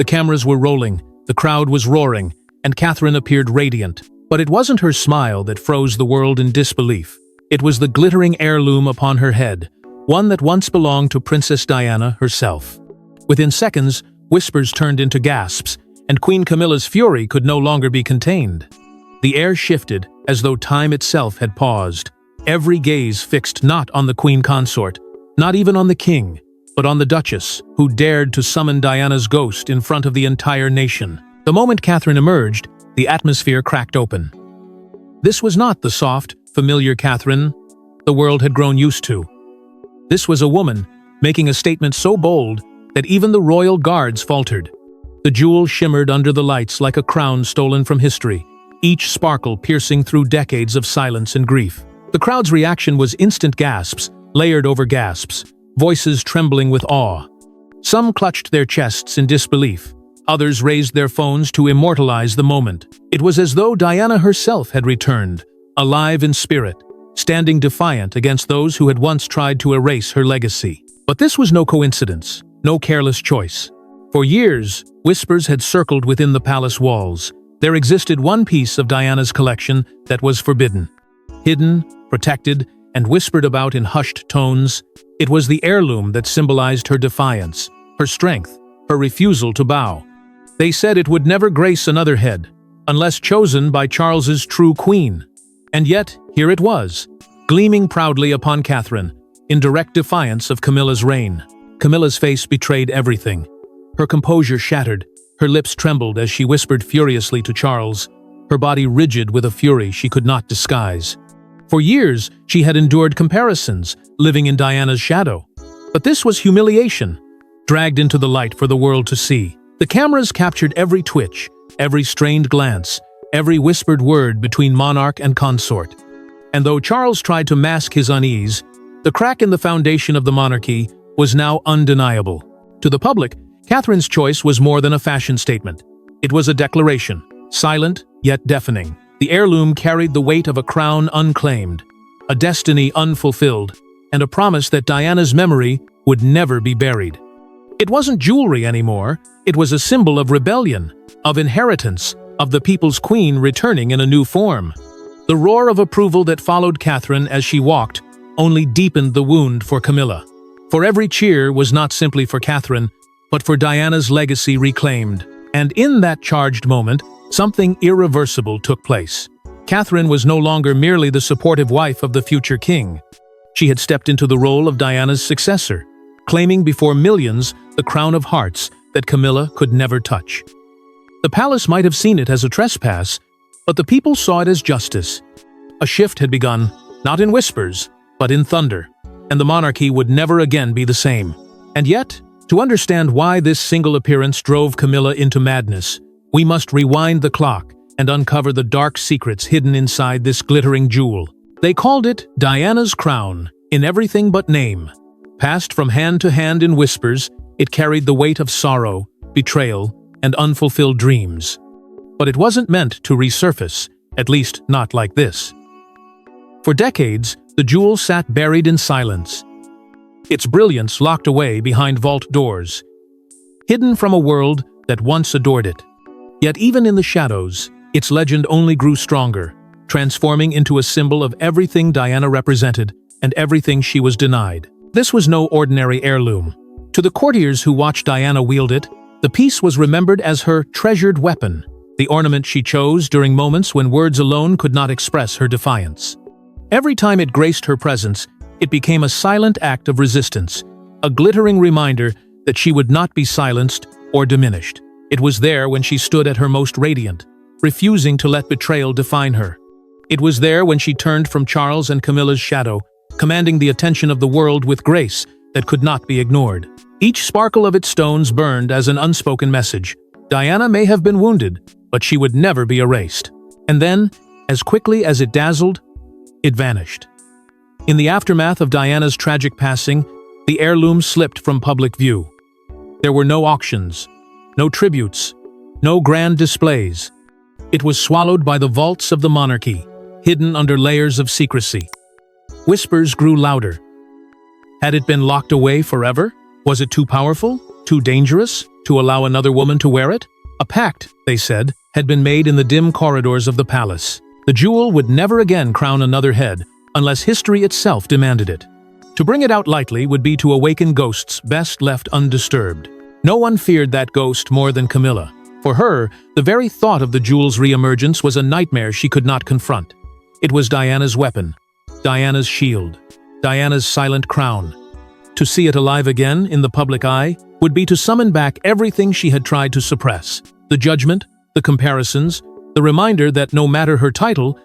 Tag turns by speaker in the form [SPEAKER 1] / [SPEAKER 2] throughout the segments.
[SPEAKER 1] The cameras were rolling, the crowd was roaring, and Catherine appeared radiant. But it wasn't her smile that froze the world in disbelief. It was the glittering heirloom upon her head, one that once belonged to Princess Diana herself. Within seconds, whispers turned into gasps, and Queen Camilla's fury could no longer be contained. The air shifted, as though time itself had paused. Every gaze fixed not on the Queen Consort, not even on the king, but on the Duchess, who dared to summon Diana's ghost in front of the entire nation. The moment Catherine emerged, the atmosphere cracked open. This was not the soft, familiar Catherine the world had grown used to. This was a woman making a statement so bold that even the royal guards faltered. The jewel shimmered under the lights like a crown stolen from history, each sparkle piercing through decades of silence and grief. The crowd's reaction was instant gasps, layered over gasps, voices trembling with awe. Some clutched their chests in disbelief. Others raised their phones to immortalize the moment. It was as though Diana herself had returned, alive in spirit, standing defiant against those who had once tried to erase her legacy. But this was no coincidence, no careless choice. For years, whispers had circled within the palace walls. There existed one piece of Diana's collection that was forbidden. Hidden, protected, and whispered about in hushed tones, it was the heirloom that symbolized her defiance, her strength, her refusal to bow. They said it would never grace another head, unless chosen by Charles's true queen. And yet, here it was, gleaming proudly upon Catherine, in direct defiance of Camilla's reign. Camilla's face betrayed everything. Her composure shattered, her lips trembled as she whispered furiously to Charles, her body rigid with a fury she could not disguise. For years, she had endured comparisons, living in Diana's shadow. But this was humiliation, dragged into the light for the world to see. The cameras captured every twitch, every strained glance, every whispered word between monarch and consort. And though Charles tried to mask his unease, the crack in the foundation of the monarchy was now undeniable. To the public, Catherine's choice was more than a fashion statement. It was a declaration, silent yet deafening. The heirloom carried the weight of a crown unclaimed, a destiny unfulfilled, and a promise that Diana's memory would never be buried. It wasn't jewelry anymore, it was a symbol of rebellion, of inheritance, of the people's queen returning in a new form. The roar of approval that followed Catherine as she walked only deepened the wound for Camilla. For every cheer was not simply for Catherine, but for Diana's legacy reclaimed. And in that charged moment, something irreversible took place. Catherine was no longer merely the supportive wife of the future king. She had stepped into the role of Diana's successor, claiming before millions the crown of hearts that Camilla could never touch. The palace might have seen it as a trespass, but the people saw it as justice. A shift had begun, not in whispers, but in thunder, and the monarchy would never again be the same. And yet, to understand why this single appearance drove Camilla into madness, we must rewind the clock and uncover the dark secrets hidden inside this glittering jewel. They called it Diana's crown, in everything but name. Passed from hand to hand in whispers, it carried the weight of sorrow, betrayal, and unfulfilled dreams. But it wasn't meant to resurface, at least not like this. For decades, the jewel sat buried in silence, its brilliance locked away behind vault doors, hidden from a world that once adored it. Yet even in the shadows, its legend only grew stronger, transforming into a symbol of everything Diana represented and everything she was denied. This was no ordinary heirloom. To the courtiers who watched Diana wield it, the piece was remembered as her treasured weapon, the ornament she chose during moments when words alone could not express her defiance. Every time it graced her presence, it became a silent act of resistance, a glittering reminder that she would not be silenced or diminished. It was there when she stood at her most radiant, refusing to let betrayal define her. It was there when she turned from Charles and Camilla's shadow, commanding the attention of the world with grace that could not be ignored. Each sparkle of its stones burned as an unspoken message. Diana may have been wounded, but she would never be erased. And then, as quickly as it dazzled, it vanished. In the aftermath of Diana's tragic passing, the heirloom slipped from public view. There were no auctions, no tributes, no grand displays. It was swallowed by the vaults of the monarchy, hidden under layers of secrecy. Whispers grew louder. Had it been locked away forever? Was it too powerful, too dangerous, too to allow another woman to wear it? A pact, they said, had been made in the dim corridors of the palace. The jewel would never again crown another head unless history itself demanded it. To bring it out lightly would be to awaken ghosts best left undisturbed. No one feared that ghost more than Camilla. For her, the very thought of the jewel's re-emergence was a nightmare she could not confront. It was Diana's weapon, Diana's shield, Diana's silent crown. To see it alive again in the public eye would be to summon back everything she had tried to suppress. The judgment, the comparisons, the reminder that no matter her title,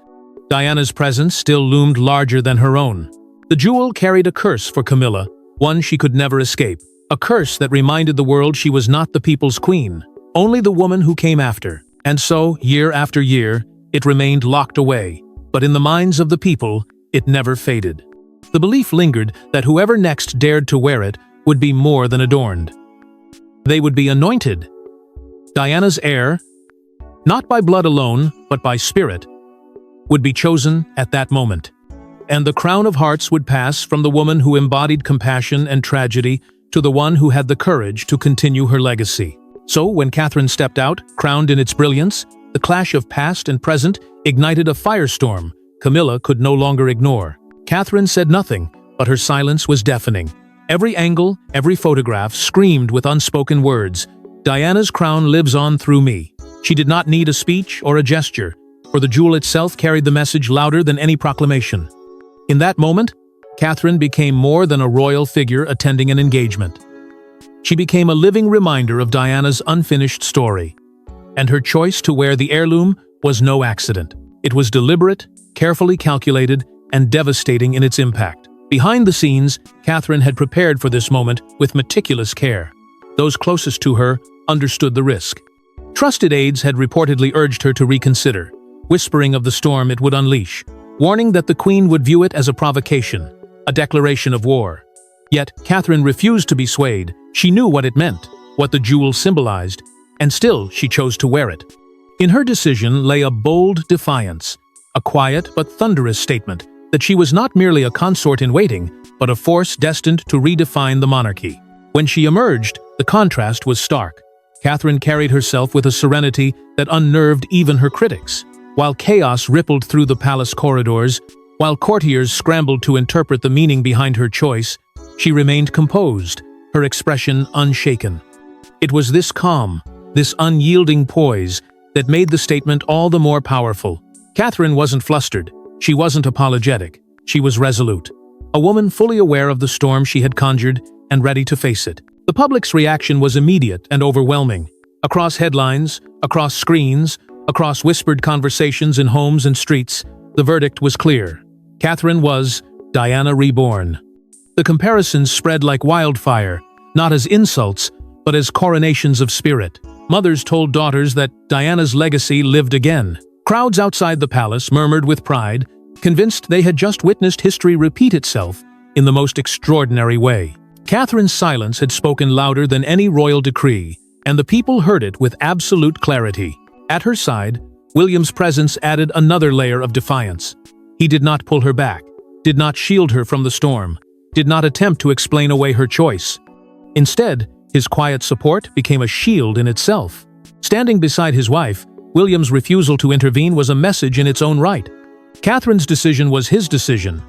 [SPEAKER 1] Diana's presence still loomed larger than her own. The jewel carried a curse for Camilla, one she could never escape. A curse that reminded the world she was not the people's queen, only the woman who came after. And so, year after year, it remained locked away. But in the minds of the people, it never faded. The belief lingered that whoever next dared to wear it would be more than adorned. They would be anointed. Diana's heir, not by blood alone, but by spirit, would be chosen at that moment. And the crown of hearts would pass from the woman who embodied compassion and tragedy to the one who had the courage to continue her legacy. So, when Catherine stepped out, crowned in its brilliance, the clash of past and present ignited a firestorm Camilla could no longer ignore. Catherine said nothing, but her silence was deafening. Every angle, every photograph screamed with unspoken words, "Diana's crown lives on through me." She did not need a speech or a gesture, for the jewel itself carried the message louder than any proclamation. In that moment, Catherine became more than a royal figure attending an engagement. She became a living reminder of Diana's unfinished story. And her choice to wear the heirloom was no accident. It was deliberate, carefully calculated, and devastating in its impact. Behind the scenes, Catherine had prepared for this moment with meticulous care. Those closest to her understood the risk. Trusted aides had reportedly urged her to reconsider, whispering of the storm it would unleash, warning that the Queen would view it as a provocation, a declaration of war. Yet, Catherine refused to be swayed. She knew what it meant, what the jewel symbolized, and still she chose to wear it. In her decision lay a bold defiance, a quiet but thunderous statement that she was not merely a consort in waiting, but a force destined to redefine the monarchy. When she emerged, the contrast was stark. Catherine carried herself with a serenity that unnerved even her critics. While chaos rippled through the palace corridors, while courtiers scrambled to interpret the meaning behind her choice, she remained composed, her expression unshaken. It was this calm, this unyielding poise, that made the statement all the more powerful. Catherine wasn't flustered. She wasn't apologetic. She was resolute. A woman fully aware of the storm she had conjured and ready to face it. The public's reaction was immediate and overwhelming. Across headlines, across screens, across whispered conversations in homes and streets, the verdict was clear. Catherine was Diana reborn. The comparisons spread like wildfire, not as insults, but as coronations of spirit. Mothers told daughters that Diana's legacy lived again. Crowds outside the palace murmured with pride, convinced they had just witnessed history repeat itself in the most extraordinary way. Catherine's silence had spoken louder than any royal decree, and the people heard it with absolute clarity. At her side, William's presence added another layer of defiance. He did not pull her back, did not shield her from the storm, did not attempt to explain away her choice. Instead, his quiet support became a shield in itself. Standing beside his wife, William's refusal to intervene was a message in its own right. Catherine's decision was his decision.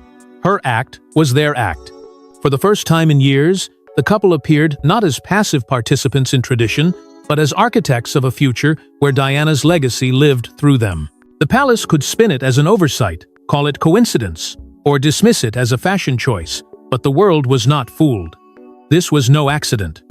[SPEAKER 1] Her act was their act. For the first time in years, the couple appeared not as passive participants in tradition, but as architects of a future where Diana's legacy lived through them. The palace could spin it as an oversight, call it coincidence, or dismiss it as a fashion choice, but the world was not fooled. This was no accident.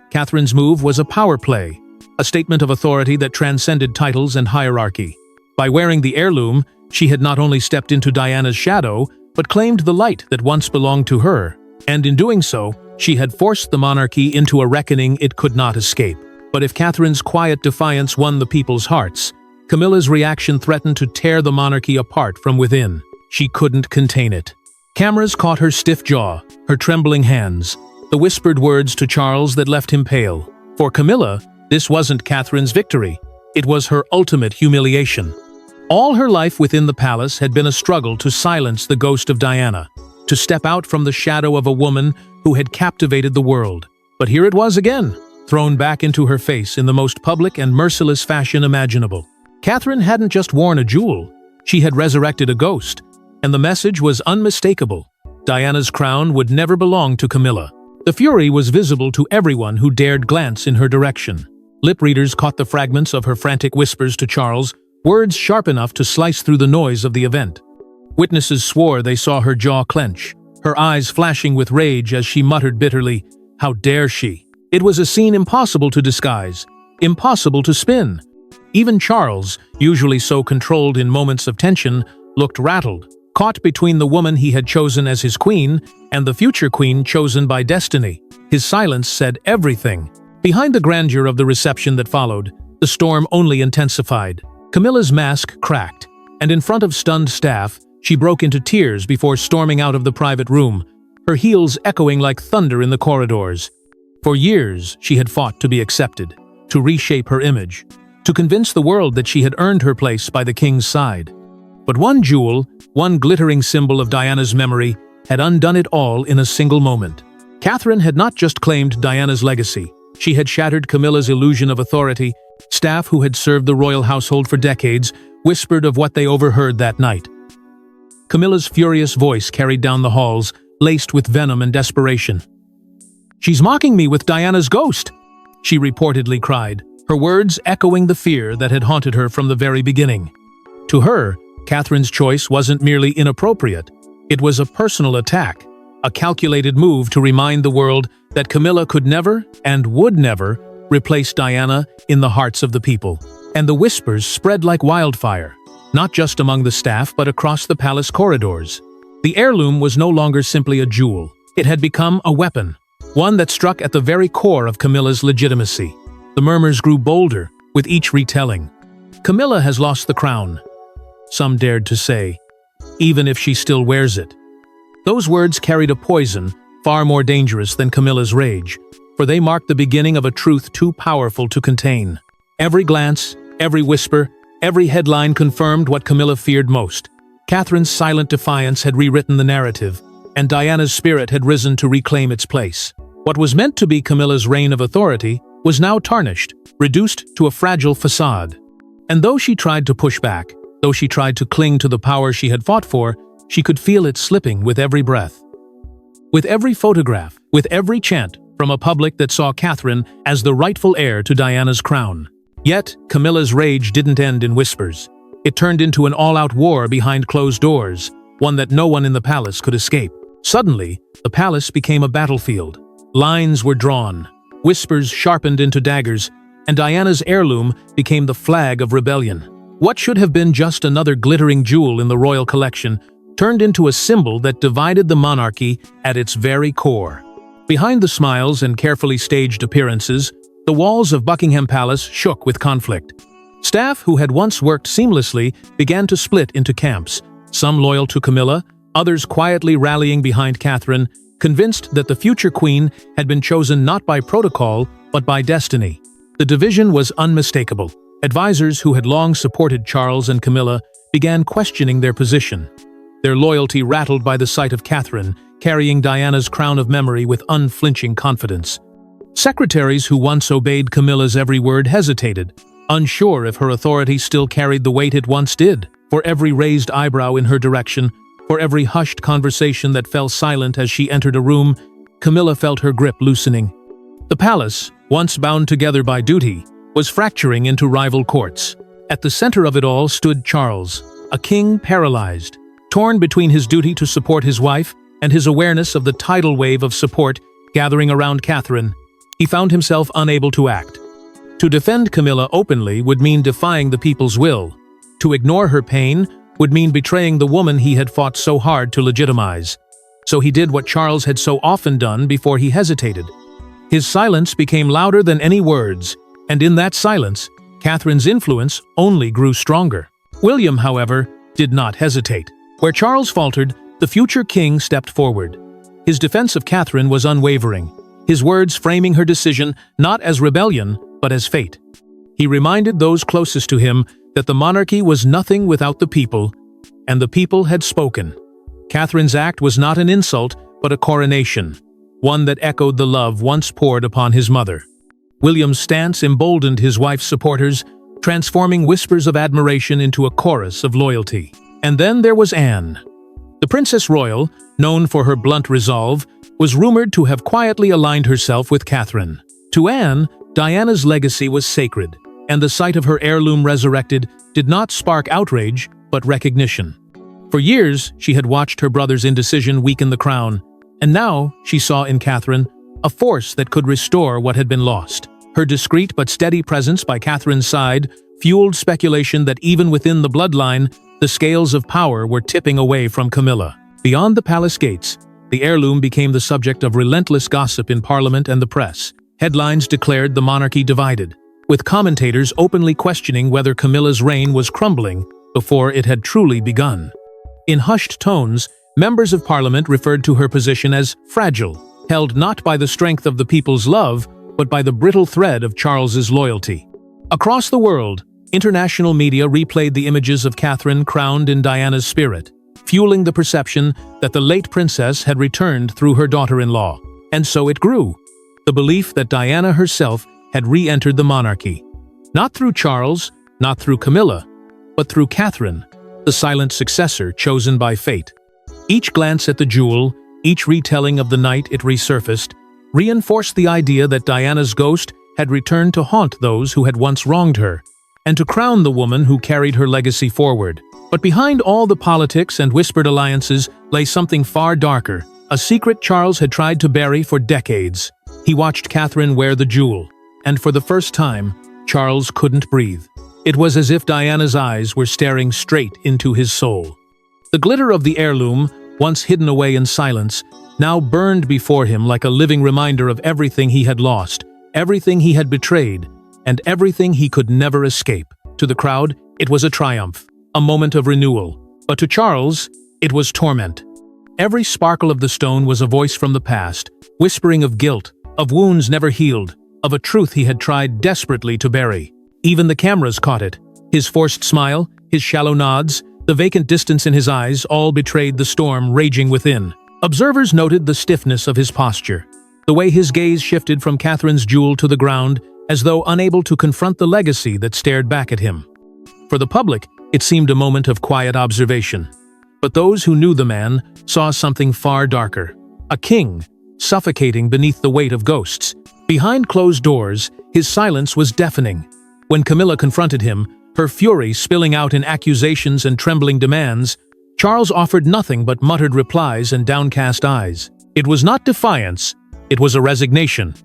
[SPEAKER 1] Catherine's move was a power play, a statement of authority that transcended titles and hierarchy. By wearing the heirloom, she had not only stepped into Diana's shadow, but claimed the light that once belonged to her. And in doing so, she had forced the monarchy into a reckoning it could not escape. But if Catherine's quiet defiance won the people's hearts, Camilla's reaction threatened to tear the monarchy apart from within. She couldn't contain it. Cameras caught her stiff jaw, her trembling hands, the whispered words to Charles that left him pale. For Camilla, this wasn't Catherine's victory. It was her ultimate humiliation. All her life within the palace had been a struggle to silence the ghost of Diana, to step out from the shadow of a woman who had captivated the world. But here it was again. thrown back into her face in the most public and merciless fashion imaginable. Catherine hadn't just worn a jewel, she had resurrected a ghost, and the message was unmistakable. Diana's crown would never belong to Camilla. The fury was visible to everyone who dared glance in her direction. Lip readers caught the fragments of her frantic whispers to Charles, words sharp enough to slice through the noise of the event. Witnesses swore they saw her jaw clench, her eyes flashing with rage as she muttered bitterly, "How dare she?" It was a scene impossible to disguise, impossible to spin. Even Charles, usually so controlled in moments of tension, looked rattled, caught between the woman he had chosen as his queen and the future queen chosen by destiny. His silence said everything. Behind the grandeur of the reception that followed, the storm only intensified. Camilla's mask cracked, and in front of stunned staff, she broke into tears before storming out of the private room, her heels echoing like thunder in the corridors. For years, she had fought to be accepted, to reshape her image, to convince the world that she had earned her place by the king's side. But one jewel, one glittering symbol of Diana's memory, had undone it all in a single moment. Catherine had not just claimed Diana's legacy, she had shattered Camilla's illusion of authority. Staff who had served the royal household for decades whispered of what they overheard that night. Camilla's furious voice carried down the halls, laced with venom and desperation. "She's mocking me with Diana's ghost!" she reportedly cried, her words echoing the fear that had haunted her from the very beginning. To her, Catherine's choice wasn't merely inappropriate, it was a personal attack, a calculated move to remind the world that Camilla could never, and would never, replace Diana in the hearts of the people. And the whispers spread like wildfire, not just among the staff but across the palace corridors. The heirloom was no longer simply a jewel, it had become a weapon, one that struck at the very core of Camilla's legitimacy. The murmurs grew bolder with each retelling. "Camilla has lost the crown," some dared to say, "even if she still wears it." Those words carried a poison far more dangerous than Camilla's rage, for they marked the beginning of a truth too powerful to contain. Every glance, every whisper, every headline confirmed what Camilla feared most. Catherine's silent defiance had rewritten the narrative, and Diana's spirit had risen to reclaim its place. What was meant to be Camilla's reign of authority was now tarnished, reduced to a fragile facade. And though she tried to push back, though she tried to cling to the power she had fought for, she could feel it slipping with every breath. With every photograph, with every chant from a public that saw Catherine as the rightful heir to Diana's crown. Yet, Camilla's rage didn't end in whispers. It turned into an all-out war behind closed doors, one that no one in the palace could escape. Suddenly, the palace became a battlefield. Lines were drawn, whispers sharpened into daggers, and Diana's heirloom became the flag of rebellion. What should have been just another glittering jewel in the royal collection turned into a symbol that divided the monarchy at its very core. Behind the smiles and carefully staged appearances, the walls of Buckingham Palace shook with conflict. Staff who had once worked seamlessly began to split into camps, some loyal to Camilla, others quietly rallying behind Catherine, convinced that the future queen had been chosen not by protocol but by destiny. The division was unmistakable. Advisors who had long supported Charles and Camilla began questioning their position, their loyalty rattled by the sight of Catherine carrying Diana's crown of memory with unflinching confidence. Secretaries who once obeyed Camilla's every word hesitated, unsure if her authority still carried the weight it once did. For every raised eyebrow in her direction, for every hushed conversation that fell silent as she entered a room, Camilla felt her grip loosening. The palace, once bound together by duty, was fracturing into rival courts. At the center of it all stood Charles, a king paralyzed, torn between his duty to support his wife and his awareness of the tidal wave of support gathering around Catherine. He found himself unable to act. To defend Camilla openly would mean defying the people's will. To ignore her pain would mean betraying the woman he had fought so hard to legitimize. So he did what Charles had so often done before he hesitated. His silence became louder than any words, and in that silence, Catherine's influence only grew stronger. William, however, did not hesitate. Where Charles faltered, the future king stepped forward. His defense of Catherine was unwavering, his words framing her decision not as rebellion, but as fate. He reminded those closest to him that the monarchy was nothing without the people, and the people had spoken. Catherine's act was not an insult, but a coronation, one that echoed the love once poured upon his mother. William's stance emboldened his wife's supporters, transforming whispers of admiration into a chorus of loyalty. And then there was Anne. The Princess Royal, known for her blunt resolve, was rumored to have quietly aligned herself with Catherine. To Anne, Diana's legacy was sacred, and the sight of her heirloom resurrected did not spark outrage, but recognition. For years, she had watched her brother's indecision weaken the crown, and now she saw in Catherine a force that could restore what had been lost. Her discreet but steady presence by Catherine's side fueled speculation that even within the bloodline, the scales of power were tipping away from Camilla. Beyond the palace gates, the heirloom became the subject of relentless gossip in Parliament and the press. Headlines declared the monarchy divided, with commentators openly questioning whether Camilla's reign was crumbling before it had truly begun. In hushed tones, members of Parliament referred to her position as fragile, held not by the strength of the people's love, but by the brittle thread of Charles's loyalty. Across the world, international media replayed the images of Catherine crowned in Diana's spirit, fueling the perception that the late princess had returned through her daughter-in-law. And so it grew, the belief that Diana herself had re-entered the monarchy. Not through Charles, not through Camilla, but through Catherine, the silent successor chosen by fate. Each glance at the jewel, each retelling of the night it resurfaced, reinforced the idea that Diana's ghost had returned to haunt those who had once wronged her, and to crown the woman who carried her legacy forward. But behind all the politics and whispered alliances lay something far darker, a secret Charles had tried to bury for decades. He watched Catherine wear the jewel, and for the first time, Charles couldn't breathe. It was as if Diana's eyes were staring straight into his soul. The glitter of the heirloom, once hidden away in silence, now burned before him like a living reminder of everything he had lost, everything he had betrayed, and everything he could never escape. To the crowd, it was a triumph, a moment of renewal. But to Charles, it was torment. Every sparkle of the stone was a voice from the past, whispering of guilt, of wounds never healed, of a truth he had tried desperately to bury. Even the cameras caught it. His forced smile, his shallow nods, the vacant distance in his eyes all betrayed the storm raging within. Observers noted the stiffness of his posture, the way his gaze shifted from Catherine's jewel to the ground, as though unable to confront the legacy that stared back at him. For the public, it seemed a moment of quiet observation. But those who knew the man saw something far darker. A king, suffocating beneath the weight of ghosts. Behind closed doors, his silence was deafening. When Camilla confronted him, her fury spilling out in accusations and trembling demands, Charles offered nothing but muttered replies and downcast eyes. It was not defiance, it was a resignation.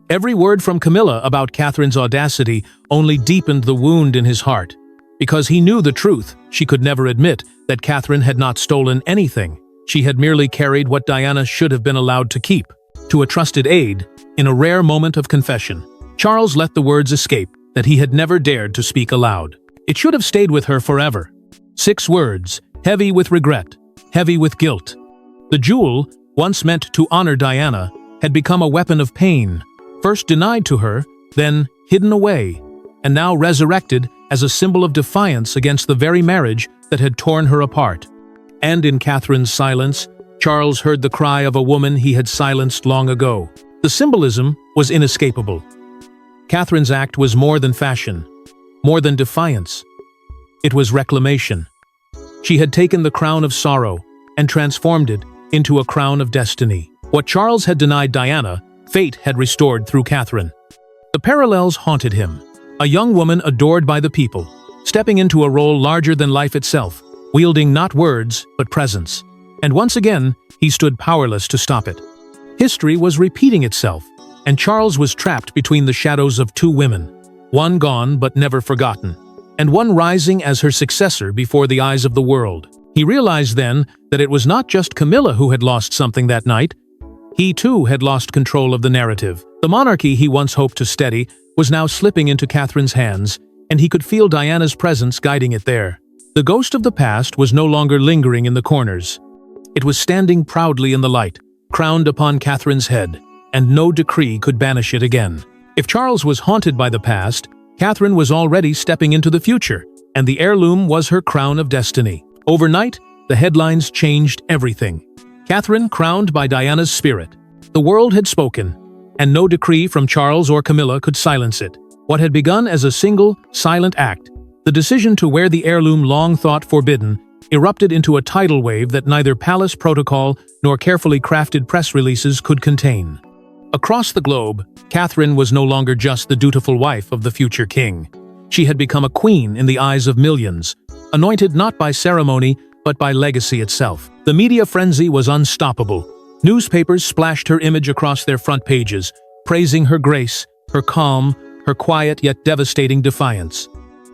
[SPEAKER 1] Every word from Camilla about Catherine's audacity only deepened the wound in his heart. Because he knew the truth, she could never admit that Catherine had not stolen anything. She had merely carried what Diana should have been allowed to keep. To a trusted aide, in a rare moment of confession, Charles let the words escape that he had never dared to speak aloud. It should have stayed with her forever. 6 words, heavy with regret, heavy with guilt. The jewel, once meant to honor Diana, had become a weapon of pain, first denied to her, then hidden away, and now resurrected as a symbol of defiance against the very marriage that had torn her apart. And in Catherine's silence, Charles heard the cry of a woman he had silenced long ago. The symbolism was inescapable. Catherine's act was more than fashion, more than defiance. It was reclamation. She had taken the crown of sorrow and transformed it into a crown of destiny. What Charles had denied Diana, fate had restored through Catherine. The parallels haunted him. A young woman adored by the people, stepping into a role larger than life itself, wielding not words, but presence. And once again, he stood powerless to stop it. History was repeating itself, and Charles was trapped between the shadows of 2 women, one gone but never forgotten, and one rising as her successor before the eyes of the world. He realized then that it was not just Camilla who had lost something that night. He too had lost control of the narrative. The monarchy he once hoped to steady was now slipping into Catherine's hands, and he could feel Diana's presence guiding it there. The ghost of the past was no longer lingering in the corners. It was standing proudly in the light, crowned upon Catherine's head, and no decree could banish it again. If Charles was haunted by the past, Catherine was already stepping into the future, and the heirloom was her crown of destiny. Overnight, the headlines changed everything. Catherine crowned by Diana's spirit. The world had spoken. and no decree from Charles or Camilla could silence it. What had begun as a single, silent act, the decision to wear the heirloom long thought forbidden, erupted into a tidal wave that neither palace protocol nor carefully crafted press releases could contain. Across the globe, Catherine was no longer just the dutiful wife of the future king. She had become a queen in the eyes of millions, anointed not by ceremony but by legacy itself. The media frenzy was unstoppable. Newspapers splashed her image across their front pages, praising her grace, her calm, her quiet yet devastating defiance.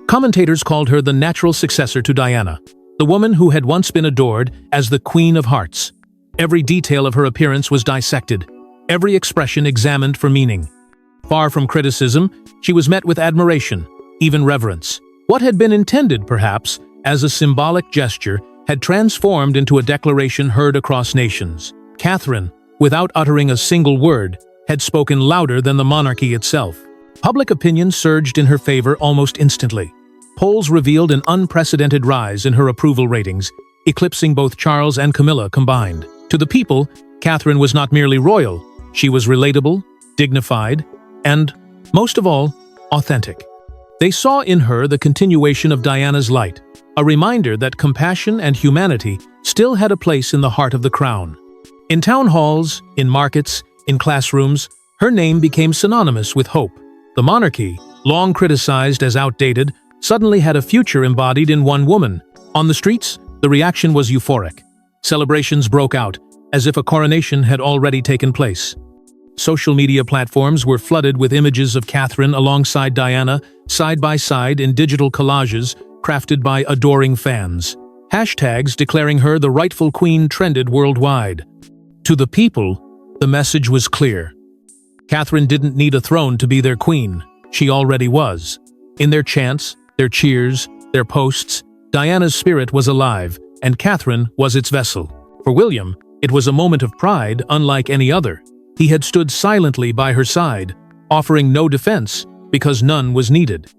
[SPEAKER 1] Commentators called her the natural successor to Diana, the woman who had once been adored as the Queen of Hearts. Every detail of her appearance was dissected, every expression examined for meaning. Far from criticism, she was met with admiration, even reverence. What had been intended, perhaps, as a symbolic gesture, had transformed into a declaration heard across nations. Catherine, without uttering a single word, had spoken louder than the monarchy itself. Public opinion surged in her favor almost instantly. Polls revealed an unprecedented rise in her approval ratings, eclipsing both Charles and Camilla combined. To the people, Catherine was not merely royal, she was relatable, dignified, and, most of all, authentic. They saw in her the continuation of Diana's light, a reminder that compassion and humanity still had a place in the heart of the crown. In town halls, in markets, in classrooms, her name became synonymous with hope. The monarchy, long criticized as outdated, suddenly had a future embodied in one woman. On the streets, the reaction was euphoric. Celebrations broke out, as if a coronation had already taken place. Social media platforms were flooded with images of Catherine alongside Diana, side by side in digital collages crafted by adoring fans. Hashtags declaring her the rightful queen trended worldwide. To the people, the message was clear. Catherine didn't need a throne to be their queen. She already was. In their chants, their cheers, their posts, Diana's spirit was alive, and Catherine was its vessel. For William, it was a moment of pride unlike any other. He had stood silently by her side, offering no defense because none was needed.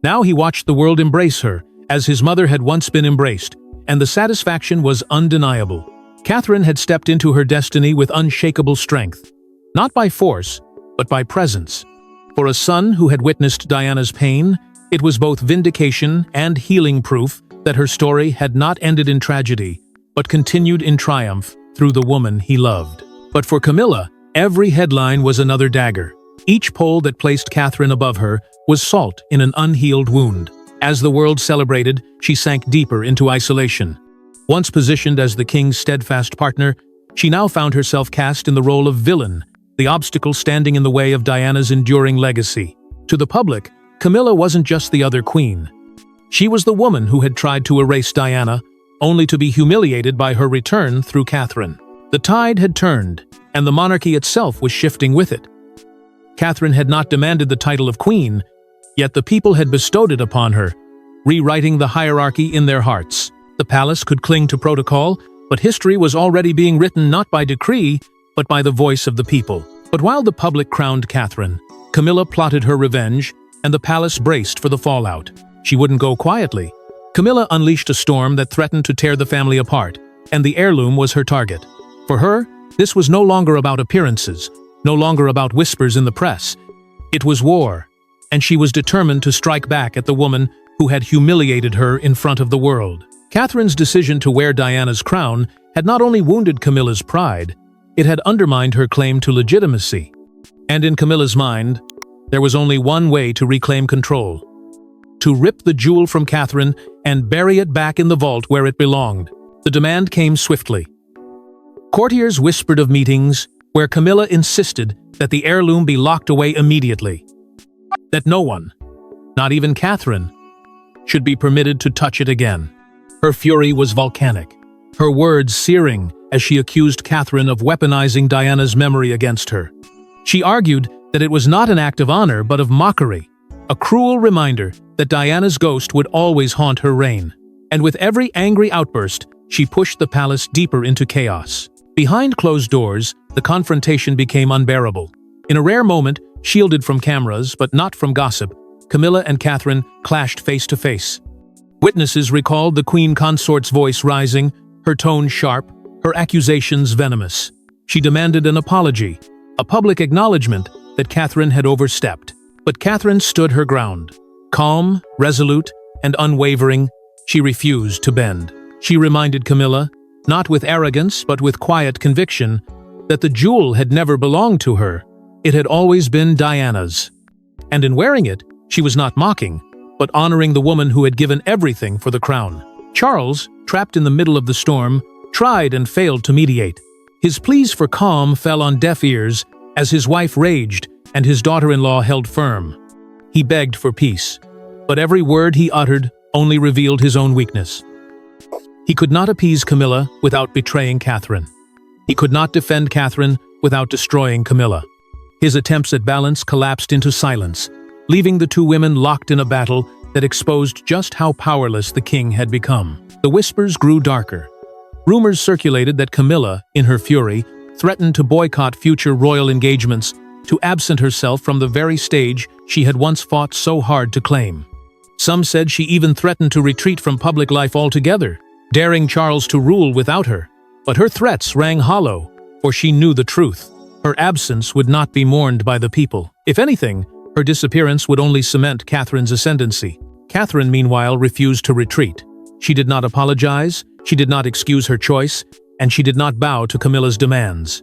[SPEAKER 1] Now he watched the world embrace her, as his mother had once been embraced, and the satisfaction was undeniable. Catherine had stepped into her destiny with unshakable strength, not by force, but by presence. For a son who had witnessed Diana's pain, it was both vindication and healing proof that her story had not ended in tragedy, but continued in triumph through the woman he loved. But for Camilla, every headline was another dagger. Each poll that placed Catherine above her was salt in an unhealed wound. As the world celebrated, she sank deeper into isolation. Once positioned as the king's steadfast partner, she now found herself cast in the role of villain, the obstacle standing in the way of Diana's enduring legacy. To the public, Camilla wasn't just the other queen. She was the woman who had tried to erase Diana, only to be humiliated by her return through Catherine. The tide had turned, and the monarchy itself was shifting with it. Catherine had not demanded the title of queen, yet the people had bestowed it upon her, rewriting the hierarchy in their hearts. The palace could cling to protocol, but history was already being written not by decree, but by the voice of the people. But while the public crowned Catherine, Camilla plotted her revenge, and the palace braced for the fallout. She wouldn't go quietly. Camilla unleashed a storm that threatened to tear the family apart, and the heirloom was her target. For her, this was no longer about appearances, no longer about whispers in the press. It was war, and she was determined to strike back at the woman who had humiliated her in front of the world. Catherine's decision to wear Diana's crown had not only wounded Camilla's pride, it had undermined her claim to legitimacy. And in Camilla's mind, there was only one way to reclaim control: to rip the jewel from Catherine and bury it back in the vault where it belonged. The demand came swiftly. Courtiers whispered of meetings where Camilla insisted that the heirloom be locked away immediately, that no one, not even Catherine, should be permitted to touch it again. Her fury was volcanic, her words searing as she accused Catherine of weaponizing Diana's memory against her. She argued that it was not an act of honor but of mockery, a cruel reminder that Diana's ghost would always haunt her reign. And with every angry outburst, she pushed the palace deeper into chaos. Behind closed doors, the confrontation became unbearable. In a rare moment, shielded from cameras but not from gossip, Camilla and Catherine clashed face to face. Witnesses recalled the Queen Consort's voice rising, her tone sharp, her accusations venomous. She demanded an apology, a public acknowledgement that Catherine had overstepped. But Catherine stood her ground. Calm, resolute, and unwavering, she refused to bend. She reminded Camilla, not with arrogance but with quiet conviction, that the jewel had never belonged to her. It had always been Diana's. And in wearing it, she was not mocking, but honoring the woman who had given everything for the crown. Charles, trapped in the middle of the storm, tried and failed to mediate. His pleas for calm fell on deaf ears as his wife raged and his daughter-in-law held firm. He begged for peace, but every word he uttered only revealed his own weakness. He could not appease Camilla without betraying Catherine. He could not defend Catherine without destroying Camilla. His attempts at balance collapsed into silence, leaving the two women locked in a battle that exposed just how powerless the king had become. The whispers grew darker. Rumors circulated that Camilla, in her fury, threatened to boycott future royal engagements, to absent herself from the very stage she had once fought so hard to claim. Some said she even threatened to retreat from public life altogether, daring Charles to rule without her. But her threats rang hollow, for she knew the truth. Her absence would not be mourned by the people. If anything, her disappearance would only cement Catherine's ascendancy. Catherine, meanwhile, refused to retreat. She did not apologize, she did not excuse her choice, and she did not bow to Camilla's demands.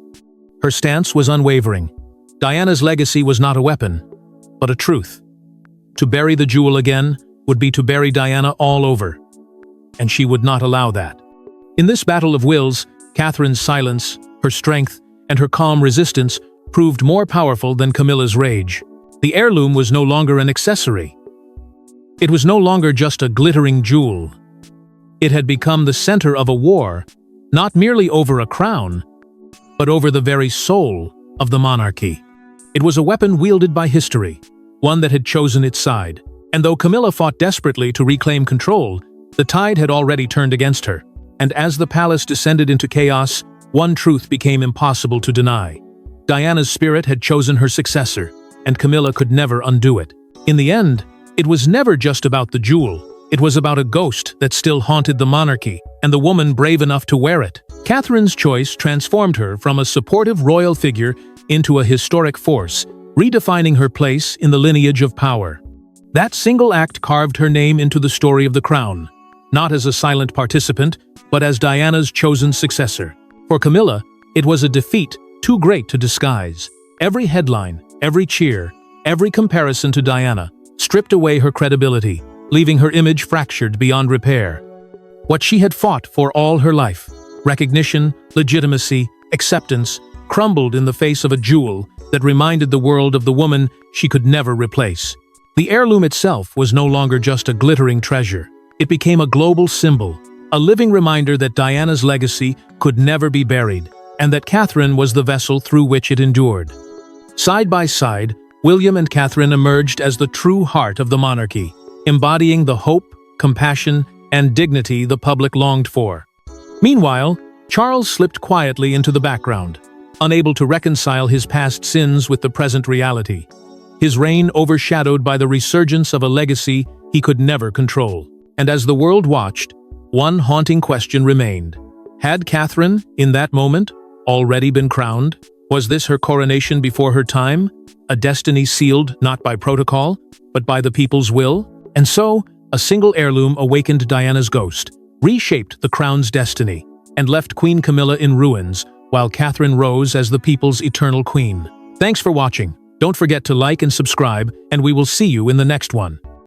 [SPEAKER 1] Her stance was unwavering. Diana's legacy was not a weapon, but a truth. To bury the jewel again would be to bury Diana all over, and she would not allow that. In this battle of wills, Catherine's silence, her strength, and her calm resistance proved more powerful than Camilla's rage. The heirloom was no longer an accessory. It was no longer just a glittering jewel. It had become the center of a war, not merely over a crown, but over the very soul of the monarchy. It was a weapon wielded by history, one that had chosen its side. And though Camilla fought desperately to reclaim control, the tide had already turned against her. And as the palace descended into chaos, one truth became impossible to deny. Diana's spirit had chosen her successor, and Camilla could never undo it. In the end, it was never just about the jewel. It was about a ghost that still haunted the monarchy, and the woman brave enough to wear it. Catherine's choice transformed her from a supportive royal figure into a historic force, redefining her place in the lineage of power. That single act carved her name into the story of the crown, not as a silent participant, but as Diana's chosen successor. For Camilla, it was a defeat too great to disguise. Every headline, every cheer, every comparison to Diana stripped away her credibility, leaving her image fractured beyond repair. What she had fought for all her life, recognition, legitimacy, acceptance, crumbled in the face of a jewel that reminded the world of the woman she could never replace. The heirloom itself was no longer just a glittering treasure. It became a global symbol, a living reminder that Diana's legacy could never be buried, and that Catherine was the vessel through which it endured. Side by side, William and Catherine emerged as the true heart of the monarchy, embodying the hope, compassion, and dignity the public longed for. Meanwhile, Charles slipped quietly into the background, unable to reconcile his past sins with the present reality. His reign overshadowed by the resurgence of a legacy he could never control. And as the world watched, one haunting question remained. Had Catherine, in that moment, already been crowned? Was this her coronation before her time? A destiny sealed not by protocol, but by the people's will? And so, a single heirloom awakened Diana's ghost, reshaped the crown's destiny, and left Queen Camilla in ruins, while Catherine rose as the people's eternal queen. Thanks for watching. Don't forget to like and subscribe, and we will see you in the next one.